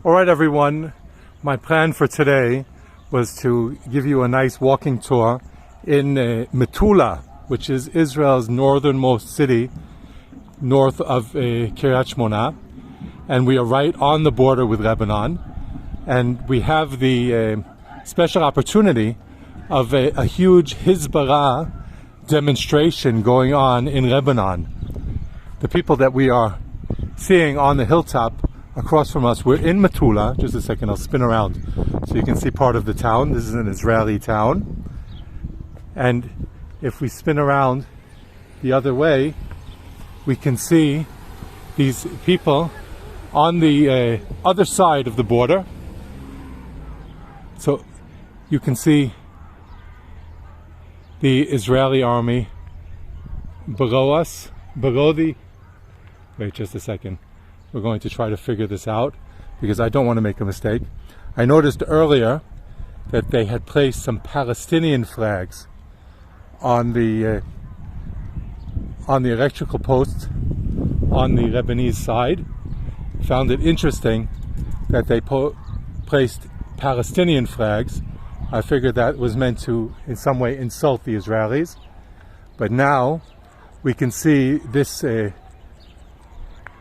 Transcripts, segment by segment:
Alright everyone, my plan for today was to give you a nice walking tour in Metula, which is Israel's northernmost city, north of Kiryat Shmona, and we are right on the border with Lebanon, and we have the special opportunity of a huge Hizbollah demonstration going on in Lebanon. The people that we are seeing on the hilltop across from us, we're in Metula. Just a second, I'll spin around so you can see part of the town. This is an Israeli town. And if we spin around the other way, we can see these people on the other side of the border. So you can see the Israeli army below us, wait just a second. We're going to try to figure this out because I don't want to make a mistake. I noticed earlier that they had placed some Palestinian flags on the electrical posts on the Lebanese side. Found it interesting that they placed Palestinian flags. I figured that was meant to in some way insult the Israelis. But now we can see this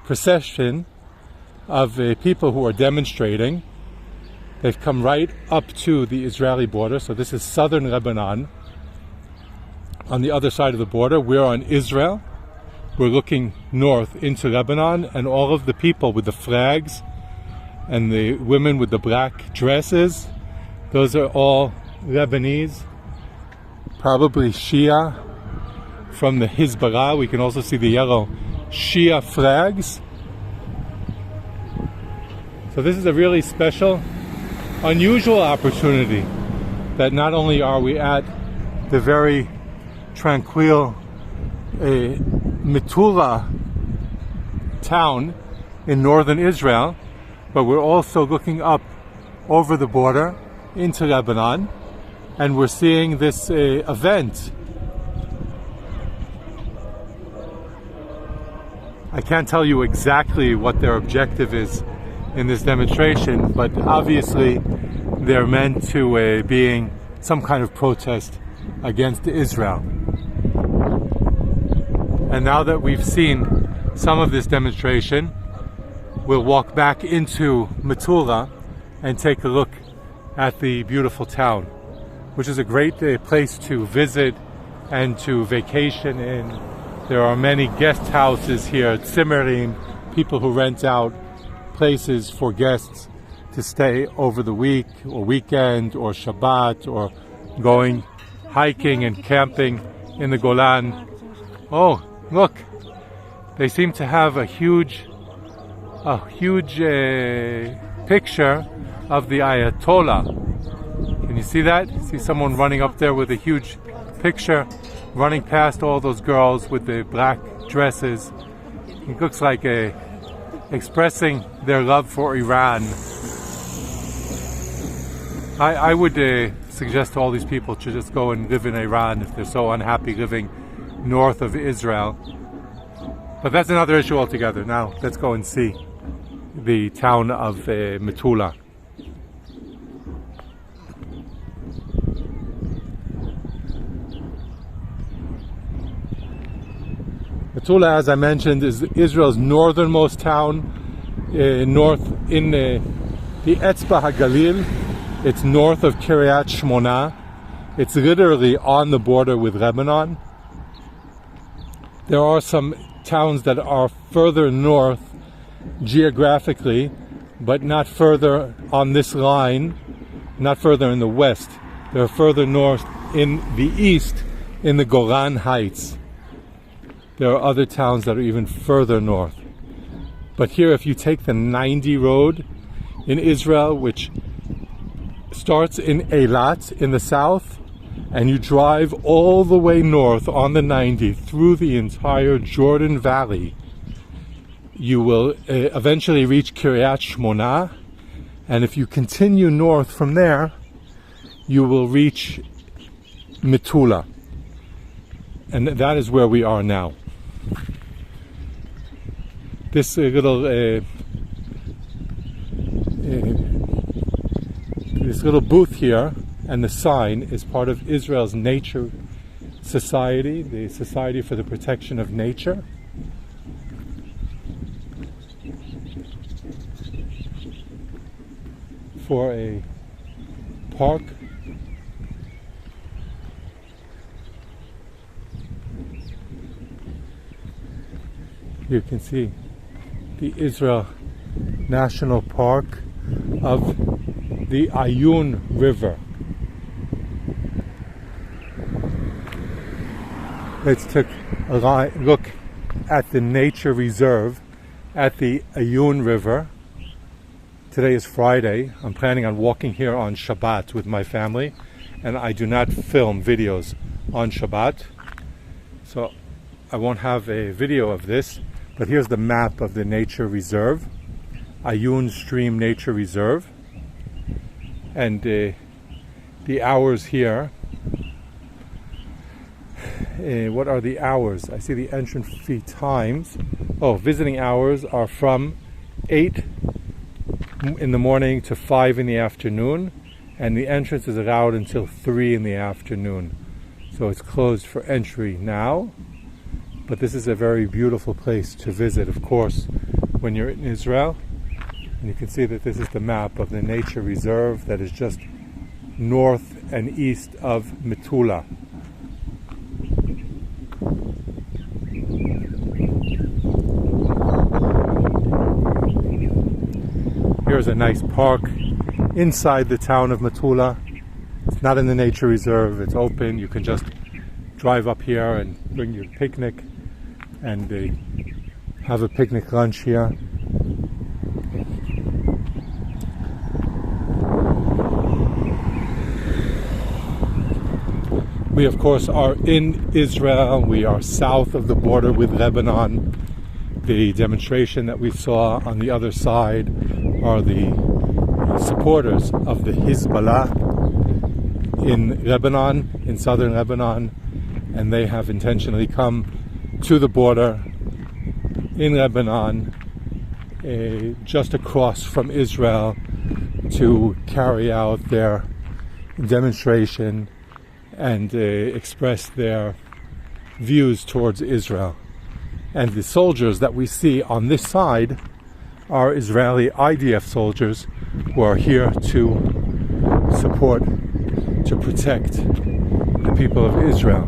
procession of people who are demonstrating. They've come right up to the Israeli border. So this is southern Lebanon. On the other side of the border, we're on Israel. We're looking north into Lebanon, and all of the people with the flags and the women with the black dresses, those are all Lebanese, probably Shia from the Hizbollah. We can also see the yellow Shia flags. So this is a really special, unusual opportunity that not only are we at the very tranquil Metula town in northern Israel, but we're also looking up over the border into Lebanon, and we're seeing this event. I can't tell you exactly what their objective is in this demonstration, but obviously they're meant to being some kind of protest against Israel. And now that we've seen some of this demonstration, we'll walk back into Metula and take a look at the beautiful town, which is a great place to visit and to vacation in. There are many guest houses here, tzimmerim, people who rent out places for guests to stay over the week or weekend or Shabbat, or going hiking and camping in the Golan. Oh, look, they seem to have a huge picture of the Ayatollah. Can you see that? See someone running up there with a huge picture, running past all those girls with the black dresses. It looks like expressing their love for Iran. I would suggest to all these people to just go and live in Iran if they're so unhappy living north of Israel. But that's another issue altogether. Now let's go and see the town of Metula. Metula, as I mentioned, is Israel's northernmost town, north in the Etzba HaGalil. It's north of Kiryat Shmona. It's literally on the border with Lebanon. There are some towns that are further north geographically, but not further on this line, not further in the west. They're further north in the east, in the Golan Heights. There are other towns that are even further north. But here, if you take the 90 road in Israel, which starts in Eilat in the south, and you drive all the way north on the 90 through the entire Jordan Valley, you will eventually reach Kiryat Shmona, and if you continue north from there, you will reach Metula. And that is where we are now. This little This little booth here and the sign is part of Israel's Nature Society, the Society for the Protection of Nature. For a park. You can see the Israel National Park of the Ayun River. Let's take a look at the nature reserve at the Ayun River. Today is Friday. I'm planning on walking here on Shabbat with my family, and I do not film videos on Shabbat, so I won't have a video of this, but here's the map of the nature reserve, Ayun Stream Nature Reserve, and the hours here. What are the hours? I see the entrance fee times. Oh, visiting hours are from 8 in the morning to 5 in the afternoon, and the entrance is allowed until 3 in the afternoon. So it's closed for entry now, but this is a very beautiful place to visit, of course, when you're in Israel. And you can see that this is the map of the nature reserve that is just north and east of Metula. Here's a nice park inside the town of Metula. It's not in the nature reserve, it's open. You can just drive up here and bring your picnic and have a picnic lunch here. We of course are in Israel. We are south of the border with Lebanon. The demonstration that we saw on the other side are the supporters of the Hizbollah in Lebanon, in southern Lebanon, and they have intentionally come to the border in Lebanon, just across from Israel, to carry out their demonstration and express their views towards Israel. And the soldiers that we see on this side are Israeli IDF soldiers who are here to support, to protect the people of Israel.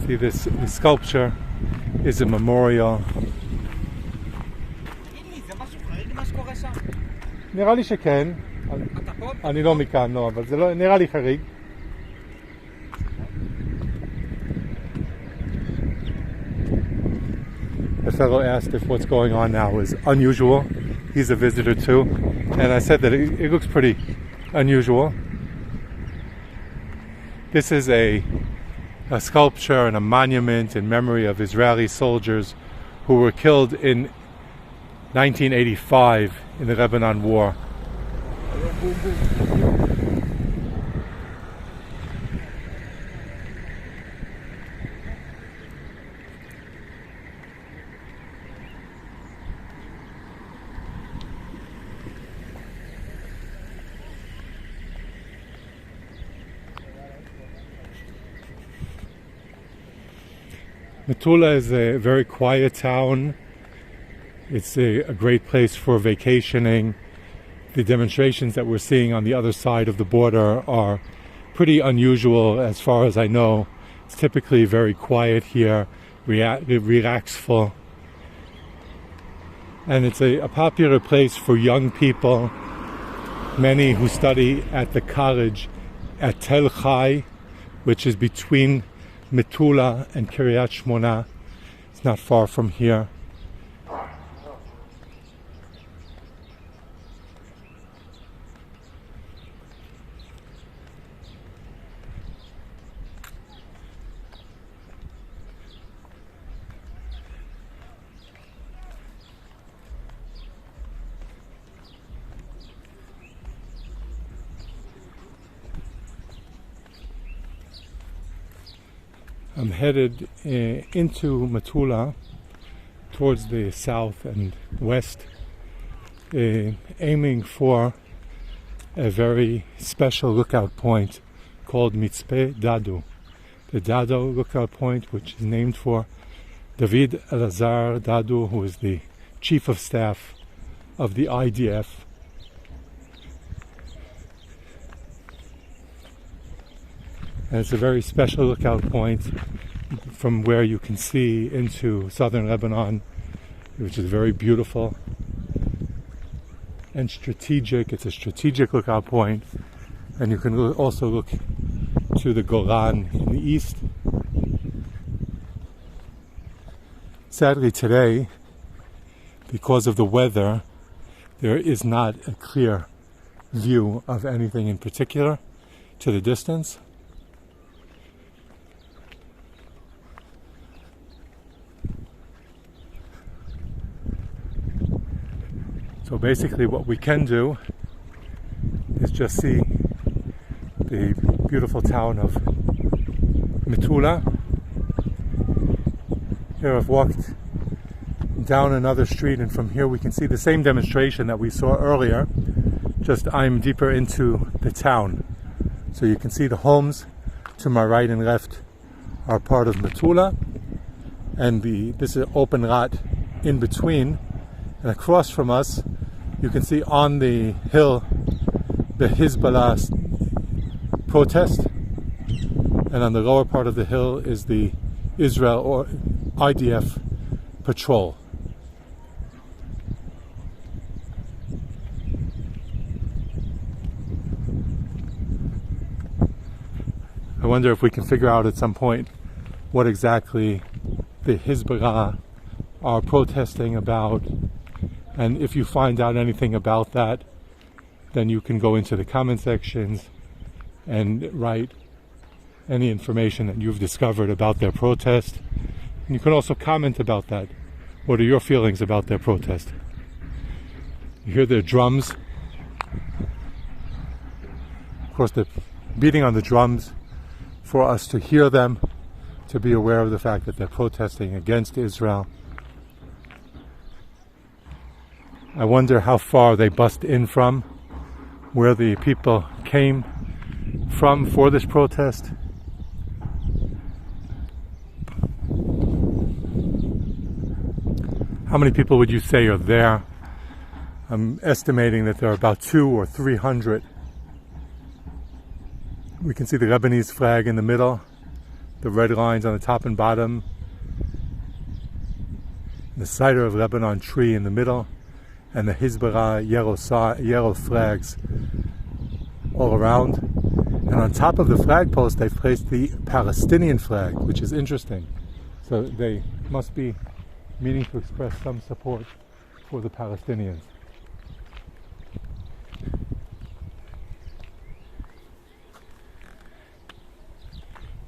See, this sculpture is a memorial. נראה לי שכן. אני לא מכאן, לא, אבל זה לא, נראה לי חריג. The fellow asked if what's going on now is unusual. He's a visitor too. And I said that it looks pretty unusual. This is a sculpture and a monument in memory of Israeli soldiers who were killed in 1985 in the Lebanon War. Metula is a very quiet town. It's a great place for vacationing. The demonstrations that we're seeing on the other side of the border are pretty unusual as far as I know. It's typically very quiet here, relaxful. And it's a popular place for young people, many who study at the college at Tel Chai, which is between Metula and Kiryat Shmona. It's not far from here. I'm headed into Metula towards the south and west, aiming for a very special lookout point called Mitzpe Dadu. The Dado lookout point, which is named for David Elazar Dadu, who is the chief of staff of the IDF. And it's a very special lookout point from where you can see into southern Lebanon, which is very beautiful and strategic. It's a strategic lookout point, and you can also look to the Golan in the east. Sadly today, because of the weather, there is not a clear view of anything in particular to the distance. So basically what we can do is just see the beautiful town of Metula. Here I've walked down another street, and from here we can see the same demonstration that we saw earlier, just I'm deeper into the town. So you can see the homes to my right and left are part of Metula, and this is an open lot in between, and across from us you can see on the hill the Hizbollah protest, and on the lower part of the hill is the Israel or IDF patrol. I wonder if we can figure out at some point what exactly the Hizbollah are protesting about, and if you find out anything about that, then you can go into the comment sections and write any information that you've discovered about their protest. And you can also comment about that. What are your feelings about their protest? You hear their drums. Of course, they're beating on the drums for us to hear them, to be aware of the fact that they're protesting against Israel. I wonder how far they bust in from, where the people came from for this protest. How many people would you say are there? I'm estimating that there are about 200 or 300. We can see the Lebanese flag in the middle, the red lines on the top and bottom, the Cider of Lebanon tree in the middle, and the Hizbollah yellow flags all around. And on top of the flag post, they've placed the Palestinian flag, which is interesting. So they must be meaning to express some support for the Palestinians.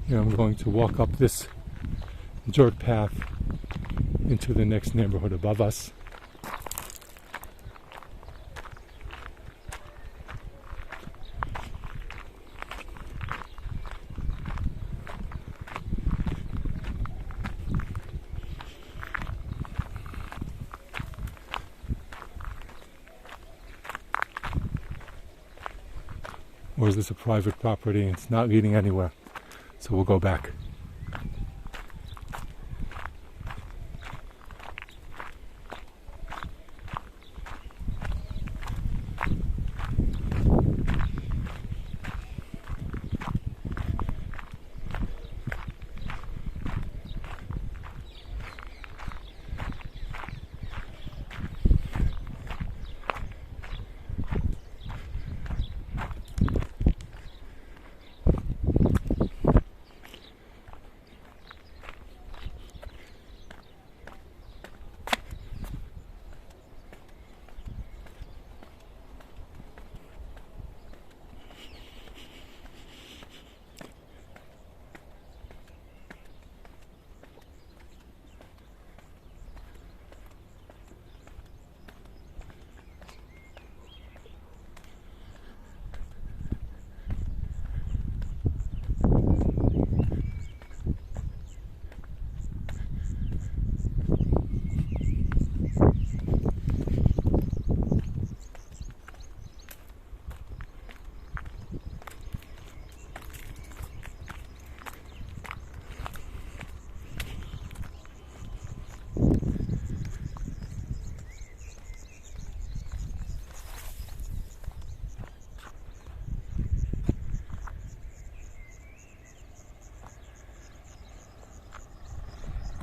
Here I'm going to walk up this dirt path into the next neighborhood above us. Or is this a private property? It's not leading anywhere. So we'll go back.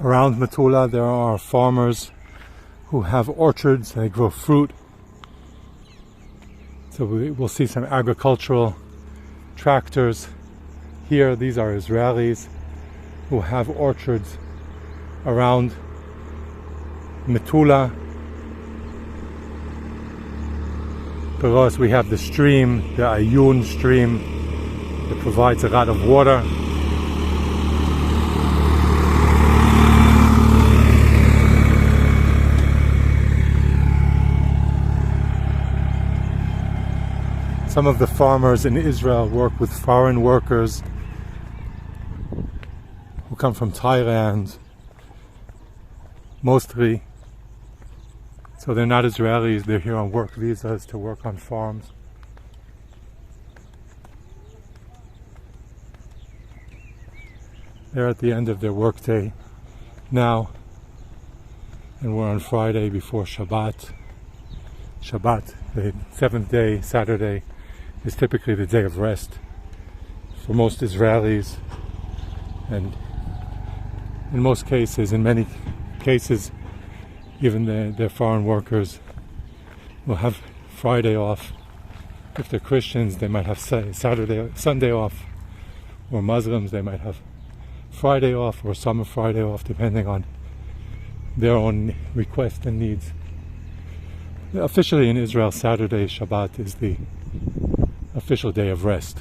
Around Metula there are farmers who have orchards, they grow fruit. So we'll see some agricultural tractors here. These are Israelis who have orchards around Metula. Below us we have the stream, the Ayun stream, that provides a lot of water. Some of the farmers in Israel work with foreign workers who come from Thailand, mostly. So they're not Israelis, they're here on work visas to work on farms. They're at the end of their workday now, and we're on Friday before Shabbat. Shabbat, the seventh day, Saturday, is typically the day of rest for most Israelis, and in most cases, in many cases, even their foreign workers will have Friday off. If they're Christians, they might have Sunday off, or Muslims, they might have Friday off, or summer Friday off, depending on their own requests and needs. Officially in Israel, Saturday, Shabbat, is the official day of rest.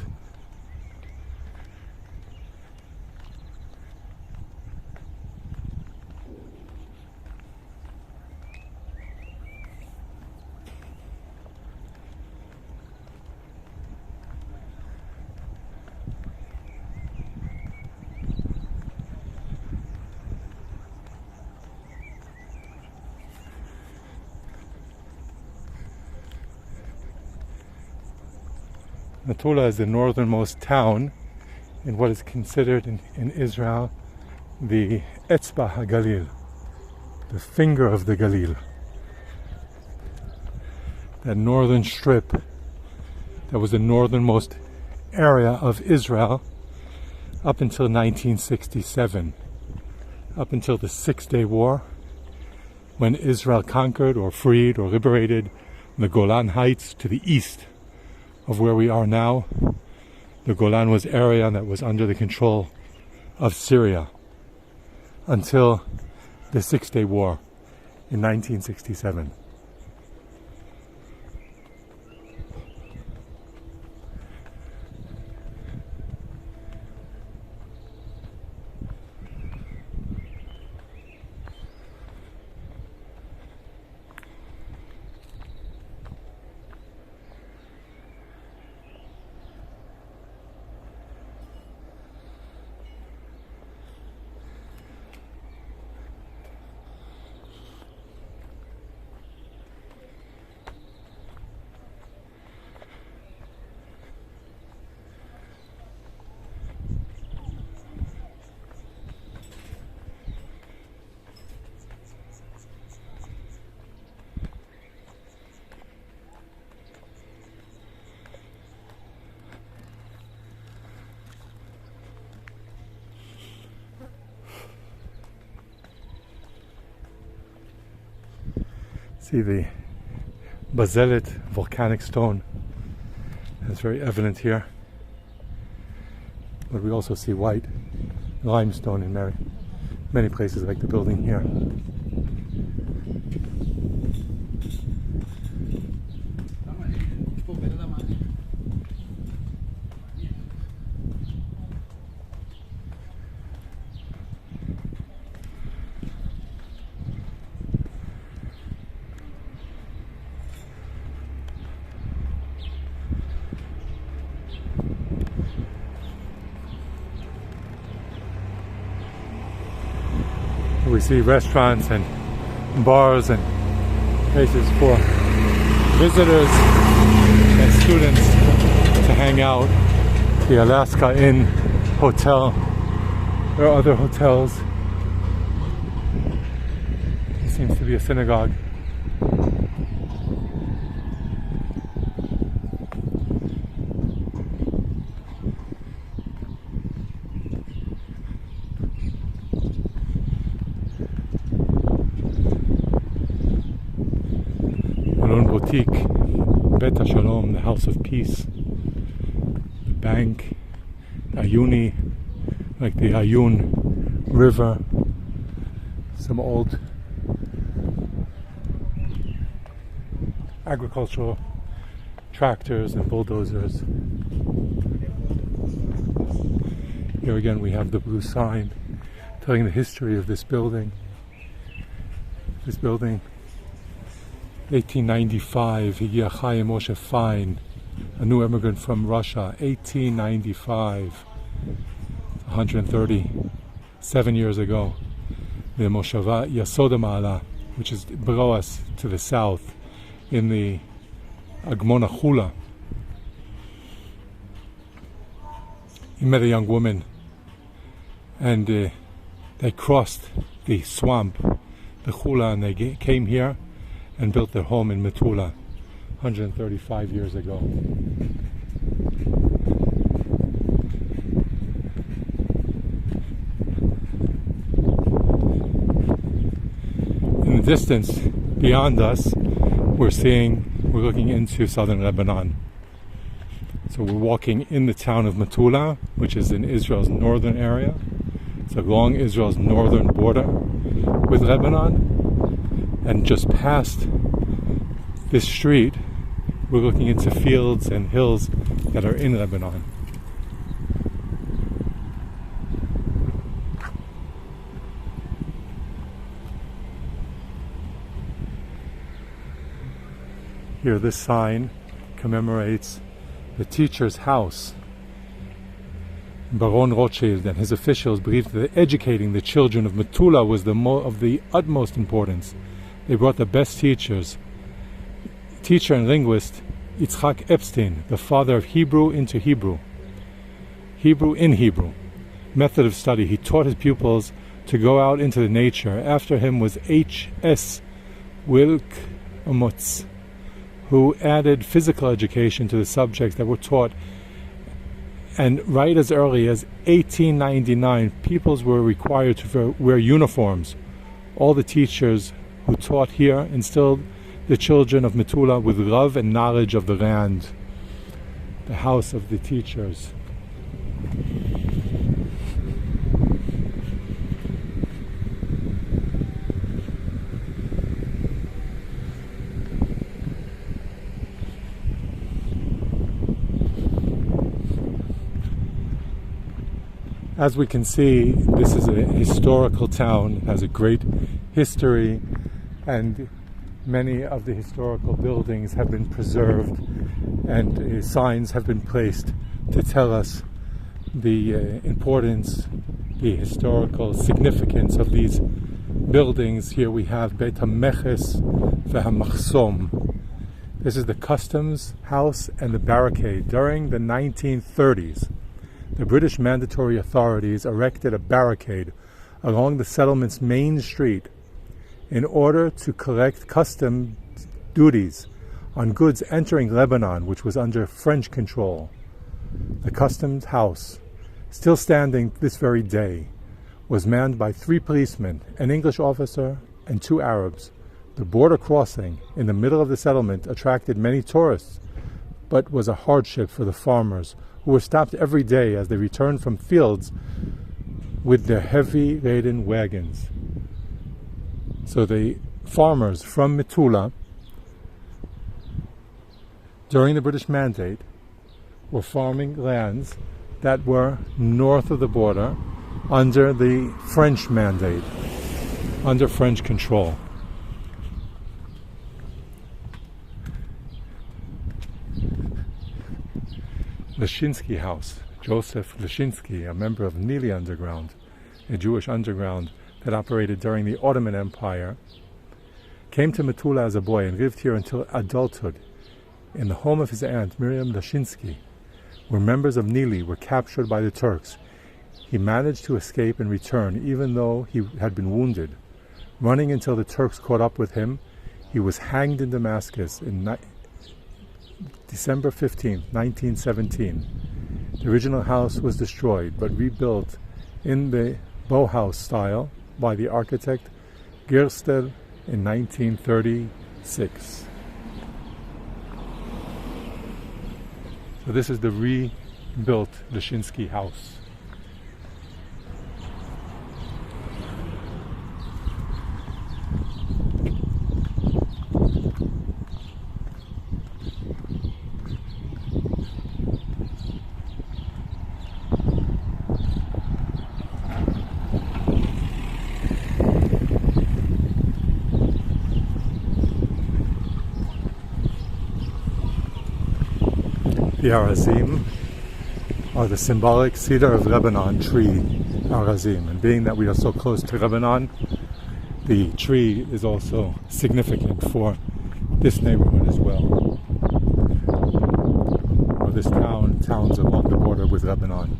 Metula is the northernmost town in what is considered in Israel the Etzba HaGalil, the finger of the Galil. That northern strip that was the northernmost area of Israel up until 1967, up until the 6-Day War, when Israel conquered or freed or liberated the Golan Heights to the east of where we are now. The Golan was area that was under the control of Syria until the 6-Day War in 1967. See the basalit volcanic stone. That's very evident here. But we also see white limestone in many places, like the building here. We see restaurants and bars and places for visitors and students to hang out. The Alaska Inn Hotel. There are other hotels. There seems to be a synagogue. antique Bet HaShalom, the House of Peace, the bank, Ayuni, like the Ayun River, some old agricultural tractors and bulldozers. Here again we have the blue sign telling the history of this building. This building, 1895, Higia Chaim Moshe Fein, a new immigrant from Russia, 1895, 137 years ago. The Moshava Yasoda Ma'ala, which is below us to the south, in the Agmona Chula. He met a young woman, and they crossed the swamp, the Chula, and they came here and built their home in Metula 135 years ago. In the distance beyond us, we're looking into southern Lebanon. So we're walking in the town of Metula, which is in Israel's northern area. It's along Israel's northern border with Lebanon. And just past this street, we're looking into fields and hills that are in Lebanon. Here, this sign commemorates the teacher's house. Baron Rothschild and his officials believed that educating the children of Metula was of the utmost importance. They brought the best teachers. Teacher and linguist Yitzhak Epstein, the father of Hebrew into Hebrew. Hebrew in Hebrew. Method of study. He taught his pupils to go out into the nature. After him was H.S. Wilkmotz, who added physical education to the subjects that were taught. And right as early as 1899, pupils were required to wear uniforms. All the teachers who taught here instilled the children of Metula with love and knowledge of the land, the house of the teachers. As we can see, this is a historical town. It has a great history, and many of the historical buildings have been preserved, and signs have been placed to tell us the importance, the historical significance of these buildings. Here we have Beit HaMeches VeHaMachsom. This is the customs house and the barricade. During the 1930s, the British mandatory authorities erected a barricade along the settlement's main street in order to collect customs duties on goods entering Lebanon, which was under French control. The customs house, still standing this very day, was manned by 3 policemen, an English officer, and 2 Arabs. The border crossing in the middle of the settlement attracted many tourists, but was a hardship for the farmers, who were stopped every day as they returned from fields with their heavy laden wagons. So the farmers from Metula, during the British Mandate, were farming lands that were north of the border under the French Mandate, under French control. The Schinsky House, Joseph Schinsky, a member of Nili Underground, a Jewish underground that operated during the Ottoman Empire, came to Metula as a boy and lived here until adulthood. In the home of his aunt, Miriam Lashinsky, where members of Nili were captured by the Turks, he managed to escape and return, even though he had been wounded. Running until the Turks caught up with him, he was hanged in Damascus in December 15, 1917. The original house was destroyed, but rebuilt in the Bauhaus style by the architect Gerstel in 1936. So this is the rebuilt Schinsky House. The Arazim are the symbolic cedar of Lebanon tree, Arazim. And being that we are so close to Lebanon, the tree is also significant for this neighborhood as well. Or this towns along the border with Lebanon.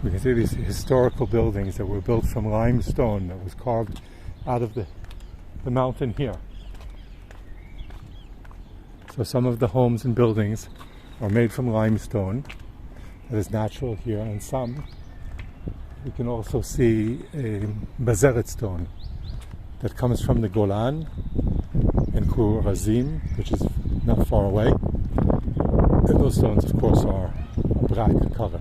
We can see these historical buildings that were built from limestone that was carved out of the mountain here. So some of the homes and buildings are made from limestone that is natural here, and some we can also see a bazeret stone that comes from the Golan and Razim, which is not far away. And those stones, of course, are black in color.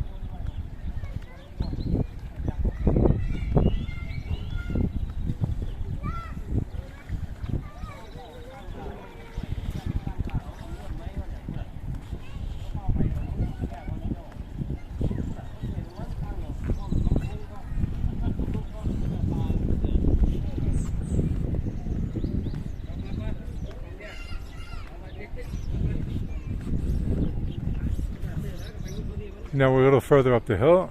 Now we're a little further up the hill.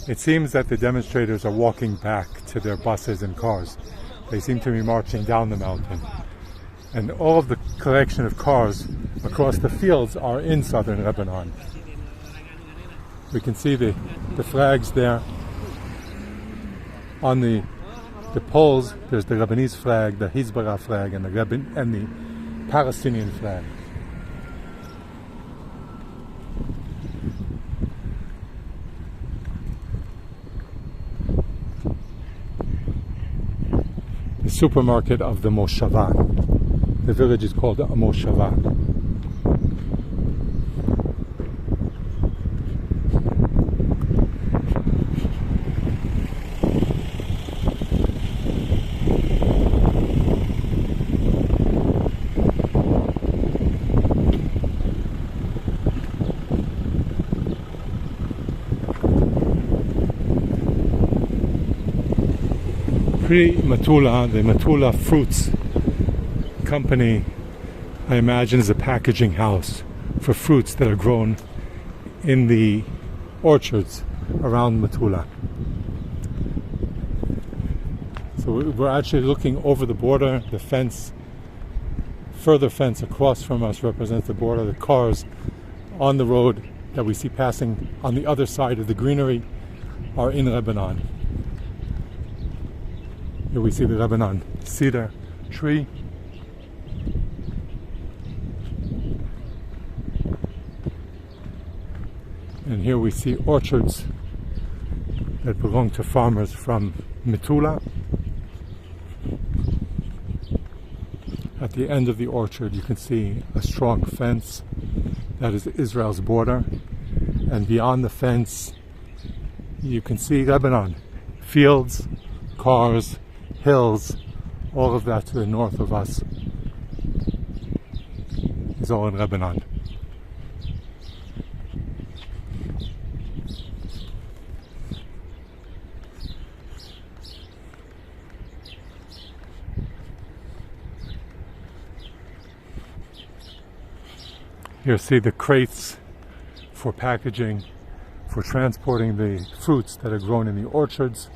It seems that the demonstrators are walking back to their buses and cars. They seem to be marching down the mountain. And all of the collection of cars across the fields are in southern Lebanon. We can see the flags there. On the poles, there's the Lebanese flag, the Hizbollah flag, and the Palestinian flag. Supermarket of the Moshava. The village is called a Moshava. Metula, the Metula Fruits Company, I imagine, is a packaging house for fruits that are grown in the orchards around Metula. So we're actually looking over the border. The fence, further fence across from us, represents the border. The cars on the road that we see passing on the other side of the greenery are in Lebanon. Here we see the Lebanon cedar tree. And here we see orchards that belong to farmers from Metula. At the end of the orchard you can see a strong fence. That is Israel's border. And beyond the fence you can see Lebanon. Fields, cars, hills, all of that to the north of us is all in Lebanon. Here see the crates for packaging, for transporting the fruits that are grown in the orchards.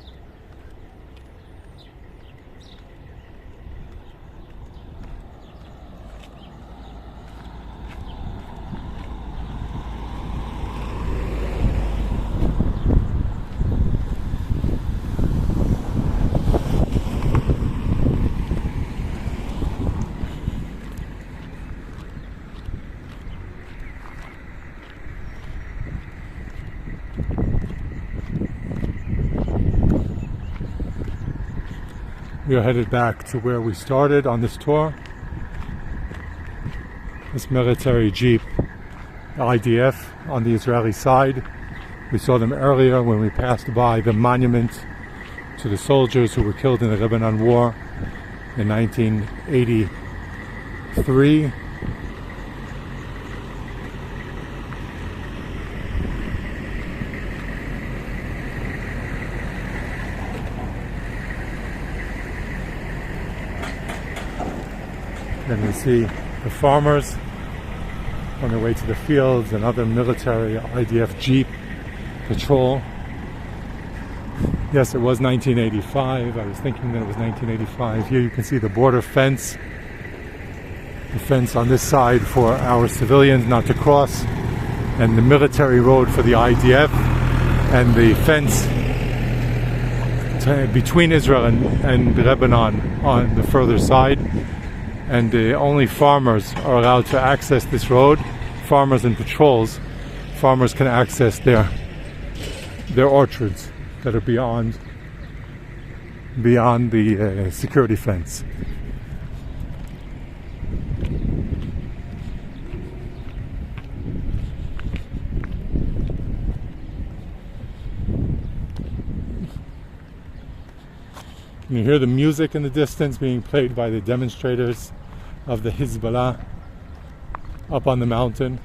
We are headed back to where we started on this tour. This military jeep, IDF, on the Israeli side. We saw them earlier when we passed by the monument to the soldiers who were killed in the Lebanon War in 1983. Then we see the farmers on their way to the fields, and other military IDF jeep patrol. Yes, it was 1985. I was thinking that it was 1985. Here you can see the border fence. The fence on this side for our civilians not to cross, and the military road for the IDF, and the fence between Israel and Lebanon on the further side. And only farmers are allowed to access this road. Farmers and patrols. Farmers can access their orchards that are beyond the security fence. You hear the music in the distance being played by the demonstrators of the Hizbollah up on the mountain.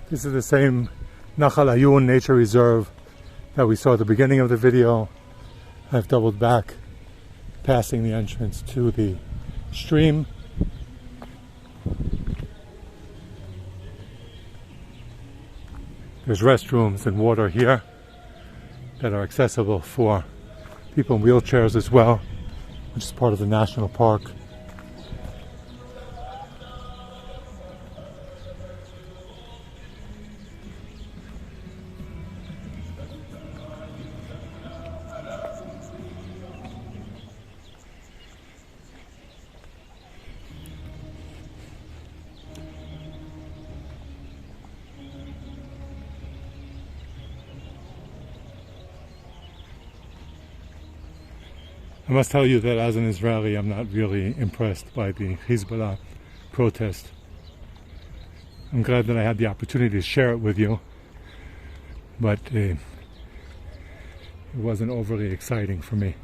This is the same Ayun nature reserve that we saw at the beginning of the video. I've doubled back, passing the entrance to the stream. There's restrooms and water here that are accessible for people in wheelchairs as well, which is part of the national park. I must tell you that as an Israeli, I'm not really impressed by the Hizbollah protest. I'm glad that I had the opportunity to share it with you, but it wasn't overly exciting for me.